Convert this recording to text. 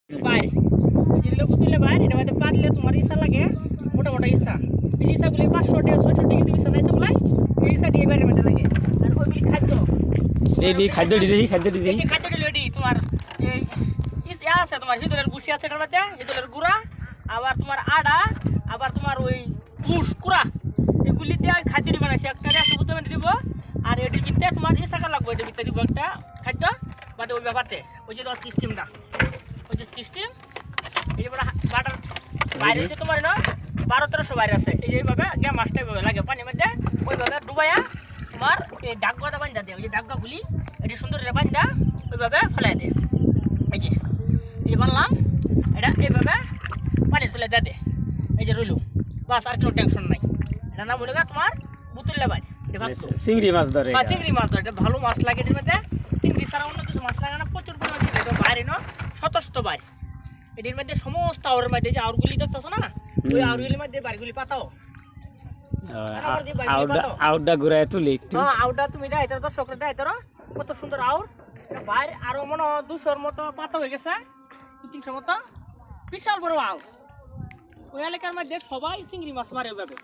বাইর জিল্লো পুতুলে বাইর এটা মধ্যে পাতলে তোমার ইসা লাগে মোটা মোটা ইসা এই ইসাগুলি 500 টাকা 600 টাকা দিবি সানাইছে গুলাই এই ইসা দিয়ে বাইরে মধ্যে লাগে আর ওইগুলি খাদ্য এই খাদ্য দিই খাদ্য দিই এই খাদ্য রেডি তোমার এই ইস আছে তোমার হিদুলের বুসি আছে এটার মধ্যে হিদুলের গুড়া আবার তোমার আড়া আবার তোমার ওই তুষ কুড়া এগুলি দিয়ে খাদ্য বানাইছে একটা পুতুল মধ্যে দিব আর এটির ভিতরে তোমার ইসা লাগবে এটির ভিতরে দিব একটা খাদ্য বাদে ওই ব্যাপারতে ওই যে সিস্টেমটা ওই যে সিস্টেম এই যে বাটার বাইরে হচ্ছে তোমার না 1200 বাইরে আছে এই যে এইভাবে আগে মাছটা এইভাবে লাগে পানির মধ্যে ওইভাবে ডুবাইয়া তোমার এই ডাকগাটা বান্ধা দেয় ওই যে ডাকগাগুলি এটি সুন্দর করে বান্ধা ওইভাবে ফেলাই দেয় এই যে বানলাম এটা এইভাবে পানি তুলে দিয়ে দে এই যে রইল বাস আর কোনো টেনশন নাই এটা নাম হলো তোমার বুতুল্লা বাড়ি চিংড়ি মাছ ধরে চিংড়ি মাছ ধরে এটা ভালো মাছ লাগে এর মধ্যে চিংড়ি ছাড়া অন্য কিছু মাছ লাগে না প্রচুর পরিমাণ এটা বাইরে না শত শত বাড়ি এটির মধ্যে সমস্ত আউরের মধ্যে যে আউরগুলি দেখতেছো না ওই আউরগুলির মধ্যে বাড়িগুলি পাতাও আউটটা ঘুরায় তুলি একটু হ্যাঁ আউটটা তুমি দেয় এটা দর্শকরা দেয় তোর কত সুন্দর আউর বাইরে আরো মনে 200 মতো পাতা হয়ে গেছে 300 মতো বিশাল বড় আউর ওই এলাকার মধ্যে সবাই চিংড়ি মাছ মারে ওইভাবে